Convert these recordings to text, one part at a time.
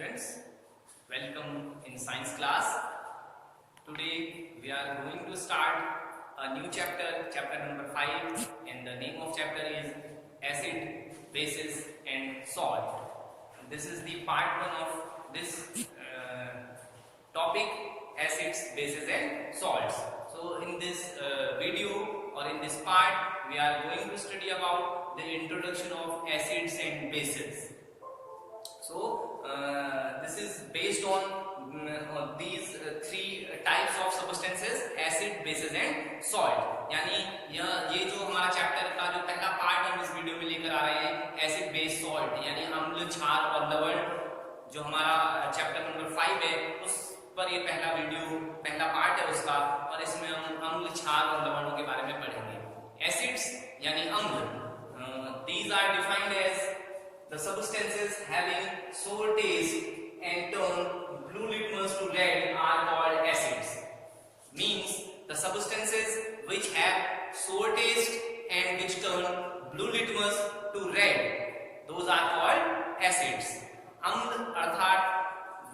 students, welcome in science class. Today we are going to start a new chapter, chapter number 5, and the name of chapter is acid, bases and salt. This is the part 1 of this topic, acids, bases and salts. So in this video or in this part we are going to study about the introduction of acids and bases. So this is based on these three types of substances, acid, bases and salt. यानी ये जो हमारा chapter का जो पहला part हम इस video में लेकर आ रहे हैं, एसिड, बेस, सॉल्ट, यानी अम्ल, क्षार और लवण, जो हमारा चैप्टर नंबर 5 है उस पर ये पहला पार्ट है उसका, और इसमें हम अम्ल, क्षार और लवणों के बारे में पढ़ेंगे. एसिड्स यानी अम्ल, these are defined as the substances having sour taste and turn blue litmus to red are called acids. Means the substances which have sour taste and which turn blue litmus to red, those are called acids. अम्ल अर्थात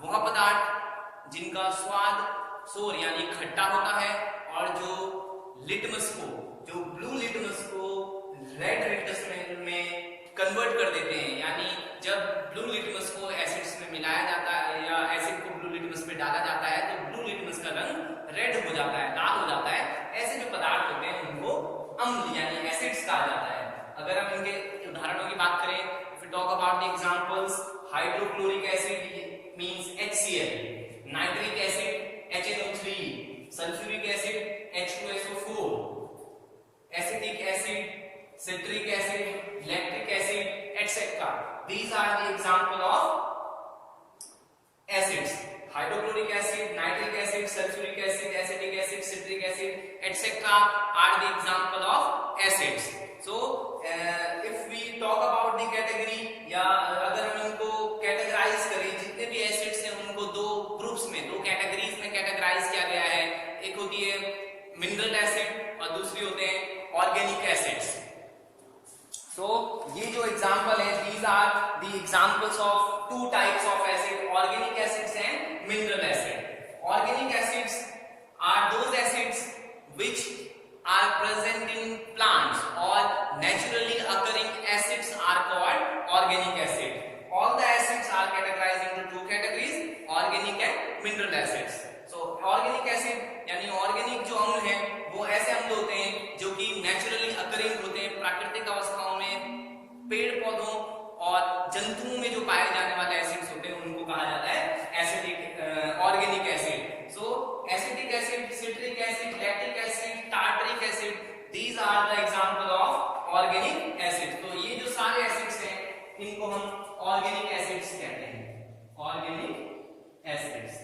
वह पदार्थ जिनका स्वाद सोर यानी खट्टा होता है और जो लिटमस को, जो ब्लू लिटमस को रेड लिटमस में कन्वर्ट कर देते हैं. यानी जब ब्लू लिटमस को एसिड्स में मिलाया जाता है या एसिड को ब्लू लिटमस में डाला जाता है तो ब्लू लिटमस का रंग रेड हो जाता है, लाल हो जाता है. ऐसे जो पदार्थ होते हैं उनको अम्ल यानी एसिड्स कहा जाता है. अगर हम इनके उदाहरणों की बात करें, if we talk about the examples, hydrochloric acid means HCl, nitric acid HNO3, sulphuric acid H2SO4, acetic acid, citric acid, lactic acid, etc. These are the example of acids. Hydrochloric acid, nitric acid, sulfuric acid, acetic acid, citric acid, etc. are the example of acids. So, if we talk about the category, या अगर हम इनको categorize करें, जितने भी acids हैं उनको दो ग्रुप्स में, दो कैटेगरीज में कैटेगराइज किया गया है. एक होती है मिनरल एसिड और दूसरी होते हैं ऑर्गेनिक एसिड्स. So ये जो example है, these are the examples of two types of acid, organic acids and mineral acid. Organic acids are those acids which are present in plants or naturally occurring acids are called organic acid. All the acids are categorized into two categories, organic and mineral acids. So organic acid यानी organic जो अम्ल है वो ऐसे अम्ल होते हैं जो कि नेचुरली अकरिंग होते हैं, प्राकृतिक अवस्थाओं में पेड़ पौधों और जंतुओं में जो पाए जाने वाले एसिड्स होते हैं उनको कहा जाता है acidic organic acid. So acetic acid, citric acid, lactic acid, tartaric acid, these are the example of organic acid. तो ये जो सारे एसिड्स हैं इनको हम ऑर्गेनिक एसिड्स कहते हैं. ऑर्गेनिक एसिड्स,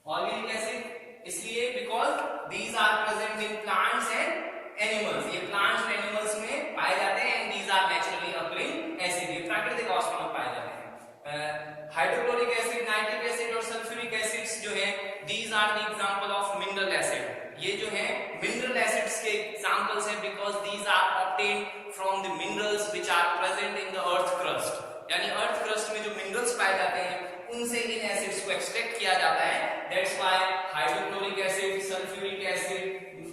ऑर्गेनिक एसिड इसलिए because these are present in plants and animals. ये प्लांट्स और एनिमल्स में पाए जाते हैं and these are naturally occurring acid. ये प्राकृतिक अवस्था में पाए जाते हैं. हाइड्रोक्लोरिक एसिड, नाइट्रिक एसिड और सल्फ्यूरिक एसिड्स जो है these are the example of mineral acid. ये जो है मिनरल एसिड्स के एग्जांपल्स हैं because these are obtained from the minerals which are present in the earth crust. यानी अर्थ क्रस्ट में जो मिनरल्स पाए जाते हैं उनसे इन एसिड्स को एक्सट्रैक्ट किया जाता है. That's why hydrochloric acid, sulphuric acid,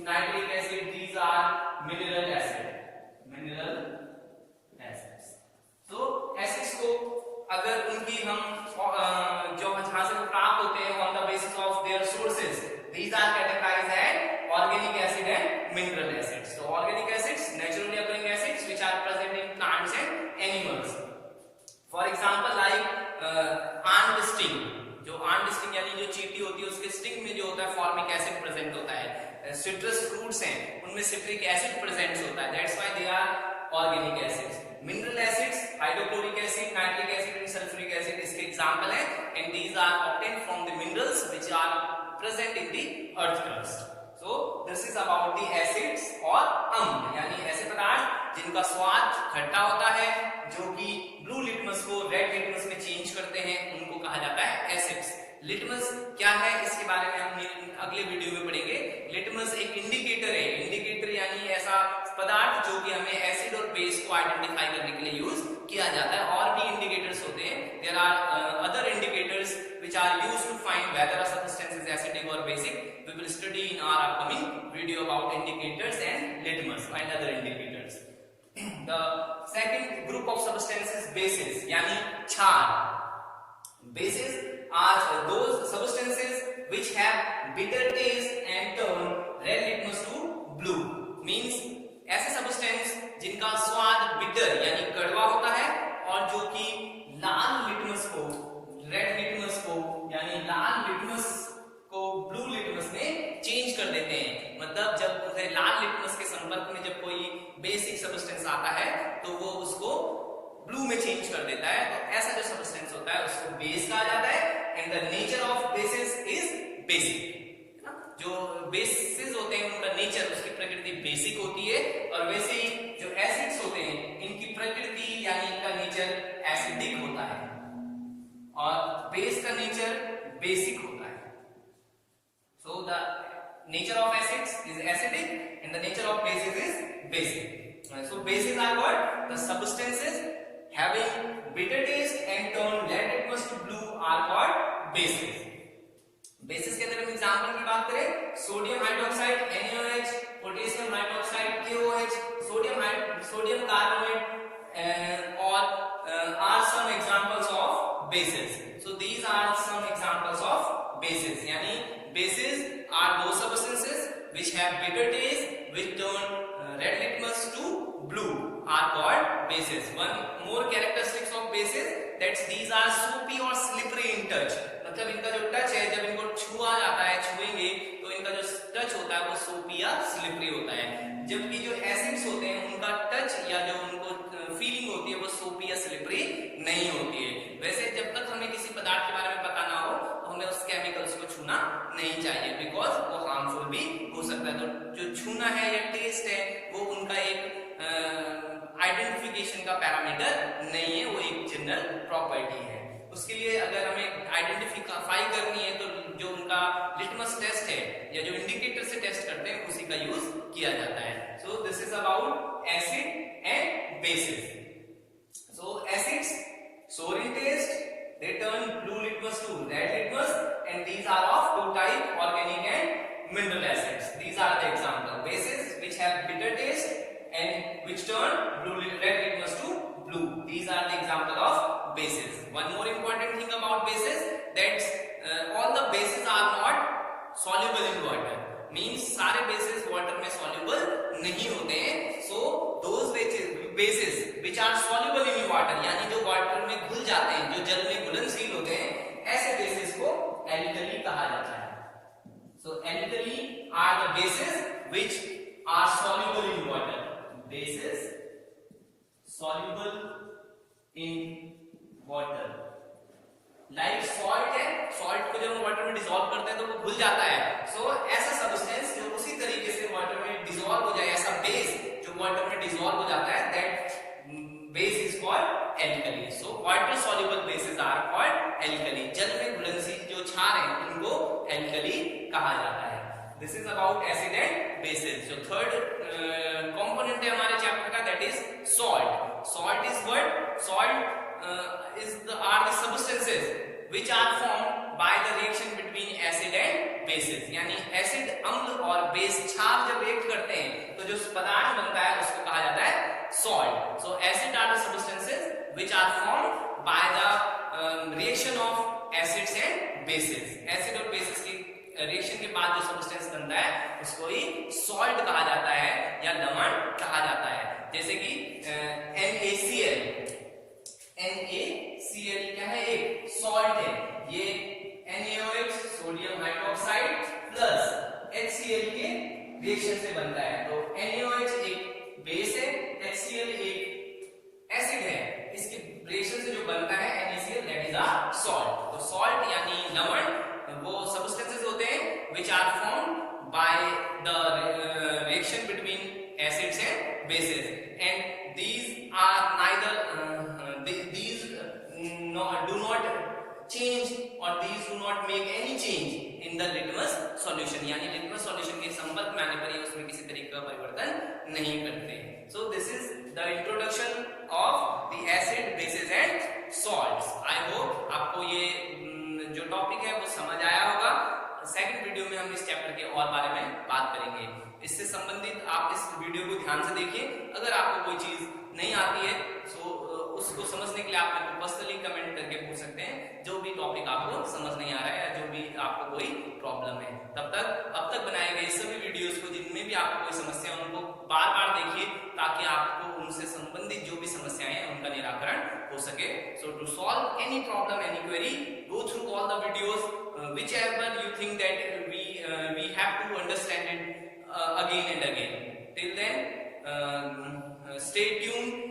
nitric acid, these are mineral acid, mineral acids. तो एसिड्स को अगर उनकी हम जो जहां से प्राप्त होते हैं on the basis of their sources, these are categorised as organic acid and mineral acids. तो organic acids naturally occurring acids which are present in plants and animals. For example like ant sting. जो ant sting यानी जो चींटी होती है उसके sting में जो होता है फॉर्मिक एसिड प्रेजेंट होता है. सिट्रस फ्रूट्स हैं उनमें सिट्रिक एसिड प्रेजेंट होता है. That's why they are organic acids. Mineral acids, hydrochloric acid, nitric acid and sulphuric acid इसके एग्जांपल है and these are obtained from the minerals which are present in the earth crust. So this is about the acids और अम्ल यानी ऐसे पदार्थ जिनका स्वाद खट्टा होता है जो कि ब्लू लिटमस को रेड लिटमस में चेंज करते हैं उनको कहा जाता है एसिड्स. लिटमस क्या है इसके बारे में हम अगले वीडियो में पढ़ेंगे. लिटमस एक इंडिकेटर है. इंडिकेटर यानी ऐसा पदार्थ जो कि हमें एसिड और बेस को आइडेंटिफाई करने के लिए यूज किया जाता है. और भी इंडिकेटर्स होते हैं. There are other indicators you about indicators and litmus and other indicators. The second group of substances, bases यानी क्षार. Bases are those substances which have bitter taste and turn red litmus to blue. Means ऐसे substance जिनका स्वाद bitter यानी कड़वा होता है और जो कि लाल लिटमस को, रेड लिटमस को यानी लाल लिटमस को ब्लू लिटमस में चेंज कर देते हैं. मतलब जब लाल लिटमस के संपर्क में जब कोई बेसिक सब्सटेंस आता है तो वो उसको ब्लू में चेंज कर देता है. तो ऐसा जो सब्सटेंस होता है उसको बेस कहा जाता है. And the nature of basis is basic. जो बेसिस होते हैं उनका नेचर, उसकी प्रकृति बेसिक होती है. और वैसे ही जो एसिड्स होते हैं इनकी प्रकृति यानी इनका नेचर एसिडिक होता है और बेस का नेचर बेसिक होता है. So the nature of acids is acidic and the nature of bases is basic. So bases are what? The substances having bitter taste and turn red litmus to blue are called bases. Bases के अंदर हम example की बात करें, sodium hydroxide NaOH, potassium hydroxide KOH, sodium carbonate और are some examples of bases. So these are some examples of bases. यानी bases are those substances which have bitter taste which turn red litmus to blue are called bases. One more characteristics of bases that these are soapy or slippery in touch. मतलब इनका जो touch है, जब इनको छुआ जाता है, छुएंगे तो इनका जो टच होता है वो सोपी या स्लिपरी होता है. जबकि जो एसिड्स होते हैं उनका टच या जो उनको फीलिंग होती है वो सोपी या स्लिपरी नहीं होती है. वैसे जब तक हमें किसी पदार्थ के बारे में पता ना हो तो हमें उस केमिकल्स को छूना नहीं चाहिए, बिकॉज वो हार्मफुल भी हो सकता है. तो जो छूना है या टेस्ट है वो उनका एक आइडेंटिफिकेशन का पैरामीटर नहीं है, वो एक जनरल प्रॉपर्टी है. उसके लिए अगर हमें आइडेंटिफाई करनी है तो जो उनका लिटमस टेस्ट है या जो इंडिकेटर से टेस्ट करते हैं उसी का यूज किया जाता है. सो this is about acid and bases. So acids sour in taste, they turn blue litmus to red litmus, and these are of two type, organic and mineral acids. These are the example. Bases which have bitter taste and which turn red litmus to blue. These are the example of bases. One more important thing about bases, that all the bases are not soluble in water. Means सारे bases water में soluble नहीं होते हैं. So those bases which are soluble in water यानी जो water में घुल जाते हैं, जो जल में घुलनशील होते हैं, ऐसे bases को alkali कहा जाता है. So alkali are the bases which are soluble in water. Bases soluble in water. Like salt है, सॉल्ट को जब हम वाटर में डिसॉल्व करते हैं तो वो घुल जाता है. सो ऐसा सब्सटेंस जो उसी तरीके से वाटर में डिसॉल्व हो जाए, ऐसा बेस जो वाटर में डिसॉल्व हो जाता है, that base is called alkali. So water soluble bases are called alkali. जल में घुलनशील जो क्षार हैं उनको एल्कली कहा जाता है. This is about acid and bases. जो थर्ड कंपोनेंट है हमारे चैप्टर का, that is salt. Salt is what? Salt are the substances which are formed by the reaction between acid and bases. यानी एसिड अम्ल और बेस क्षार जब react करते हैं तो जो पदार्थ बनता है उसको कहा जाता है salt. So acid are the substances which are formed by the reaction of acids and bases. Acid और बेसिस की रिएक्शन के बाद जो सब्सटेंस बनता है उसको ही सॉल्ट कहा जाता है या लवण कहा जाता है. जैसे कि NaCl. NaCl क्या है? एक सॉल्ट है. ये NaOH sodium hydroxide plus HCl के रिएक्शन से बनता है. तो NaOH एक बेस है, HCl एक एसिड है. इसके रिएक्शन से जो बनता है NaCl, that is a salt. तो सॉल्ट यानी लवण वो सबस्टेंसेस होते हैं which are formed by the reaction between acids and bases, and these are neither these do not change or these do not make any change in the litmus solution. यानी litmus solution के संपर्क में आने पर ये उसमें किसी तरीके का परिवर्तन नहीं करते. So this is the introduction of the acid, bases and salts. I hope आपको ये जो टॉपिक है वो समझ आया होगा. सेकंड वीडियो में हम इस चैप्टर के और बारे में बात करेंगे. इससे देखिए। अगर आपको कोई चीज नहीं आती है सो उसको समझने के लिए आप मेरे को पर्सनली कमेंट करके पूछ सकते हैं, जो भी टॉपिक आपको समझ नहीं आ रहा है या जो भी आपको कोई प्रॉब्लम है। तब तक अब तक बनाए गए सभी वीडियोस को जिनमें भी आपको कोई समस्या है उनको बार बार देखिए, ताकि आपको उनसे संबंधित जो भी समस्याएं हैं उनका निराकरण हो सके। So to solve any problem, any query, go through all the videos, whichever you think that we have to understand it again and again. Till then, stay tuned